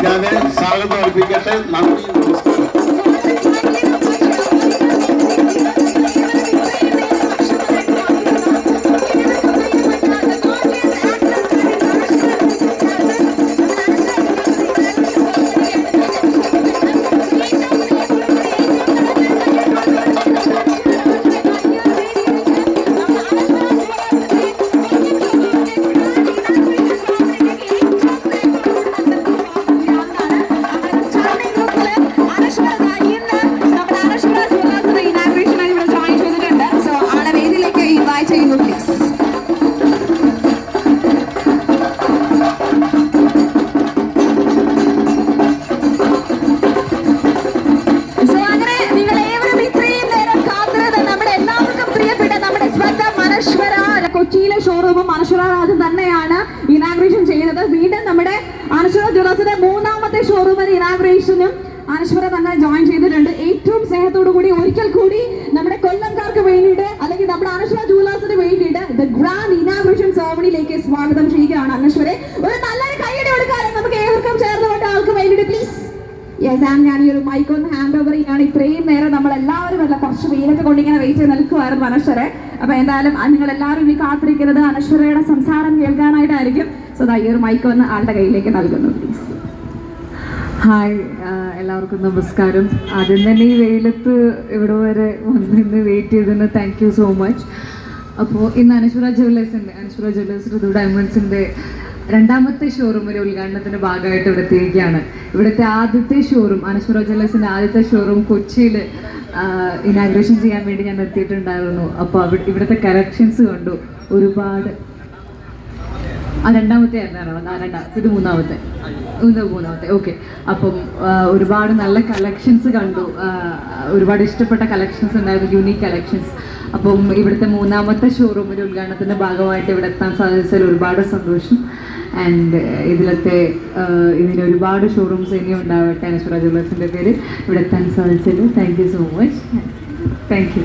വൈകാതെ സ്വാഗതം അർപ്പിക്കട്ടെ. നന്ദി, നമസ്കാരം. കൊച്ചിയിലെ ഷോറൂമും അനശ്വര രാജൻ തന്നെയാണ് ഇനാഗ്രേഷൻ ചെയ്യുന്നത്. വീണ്ടും നമ്മുടെ അനശ്വര ജ്വല്ലേഴ്സിന്റെ മൂന്നാമത്തെ ഷോറൂമിന് ഇനാഗ്രേഷനും അനശ്വര തന്നെ ജോയിൻ ചെയ്തിട്ടുണ്ട്. ഏറ്റവും സ്നേഹത്തോടു കൂടി ഒരിക്കൽ കൂടി നമ്മുടെ കൊല്ലംകാർക്ക് വേണ്ടിയിട്ട് അല്ലെങ്കിൽ നമ്മുടെ അനശ്വര ജ്വല്ലേഴ്സിന് വേണ്ടിയിട്ട് ദ ഗ്രാൻഡ് ഇനാഗ്രേഷൻ സെറമണിയിലേക്ക് സ്വാഗതം ചെയ്യുകയാണ് അനശ്വരെ. ഒരു നല്ലൊരു കൈയ്യടി കൊടുക്കാനും നമുക്ക് ഏവർക്കും ചേർന്നുകൊണ്ട് ആൾക്ക് വേണ്ടിയിട്ട് പ്ലീസ്. യെസ്, ആൻഡ് ഞാൻ ഈ ഒരു മൈക്ക് ഒന്ന് ഹാൻഡ് ഓവർ ചെയ്യാണ്. ഇത്രയും നേരം നമ്മൾ എല്ലാവരും അല്ല കുറച്ച് വെയിലൊക്കെ കൊണ്ടിങ്ങനെ വെയിറ്റ് ചെയ്ത് നിൽക്കുമായിരുന്നു അനശ്വരെ. അപ്പൊ എന്തായാലും നിങ്ങൾ എല്ലാവരും ഇനി കാത്തിരിക്കുന്നത് അനശ്വരയുടെ സംസാരം കേൾക്കാനായിട്ടായിരിക്കും. സോ ഈ ഒരു മൈക്ക് ഒന്ന് ആളുടെ കയ്യിലേക്ക് നൽകുന്നു പ്ലീസ്. ഹായ്, എല്ലാവർക്കും നമസ്കാരം. ആദ്യം തന്നെ ഈ വെയിലത്ത് ഇവിടെ വരെ വന്നിന്ന് വെയിറ്റ് ചെയ്തതിന് താങ്ക് യു സോ മച്ച്. അപ്പോൾ ഇന്ന് അനശ്വര ജ്വല്ലേഴ്സ് ഡയമണ്ട്സിൻ്റെ രണ്ടാമത്തെ ഷോറൂമിലെ ഉദ്ഘാടനത്തിൻ്റെ ഭാഗമായിട്ട് ഇവിടെ എത്തിയിരിക്കുകയാണ്. ഇവിടുത്തെ ആദ്യത്തെ ഷോറൂം, അനശ്വര ജ്വല്ലേഴ്സിൻ്റെ ആദ്യത്തെ ഷോറൂം കൊച്ചിയിൽ ഇനാഗ്രേഷൻ ചെയ്യാൻ വേണ്ടി ഞാൻ എത്തിയിട്ടുണ്ടായിരുന്നു. അപ്പോൾ ഇവിടുത്തെ കളക്ഷൻസ് കണ്ടു ഒരുപാട്. രണ്ടാമത്തെ ആയിരുന്നാണോ? ഇത് മൂന്നാമത്തെ ഓക്കെ. അപ്പം ഒരുപാട് നല്ല കളക്ഷൻസ് കണ്ടു. ഒരുപാട് ഇഷ്ടപ്പെട്ട കളക്ഷൻസ് ഉണ്ടായിരുന്നു, യൂണീക്ക് കളക്ഷൻസ്. അപ്പം ഇവിടുത്തെ മൂന്നാമത്തെ ഷോറൂമിൻ്റെ ഉദ്ഘാടനത്തിൻ്റെ ഭാഗമായിട്ട് ഇവിടെ എത്താൻ സാധിച്ചതിൽ ഒരുപാട് സന്തോഷം. ആൻഡ് ഇതിന് ഒരുപാട് ഷോറൂംസ് ഇനിയും ഉണ്ടാവട്ടെ. അനശ്വര ജ്വല്ലേഴ്സിൻ്റെ പേര് ഇവിടെ എത്താൻ സാധിച്ചതിൽ thank you so much. Thank you.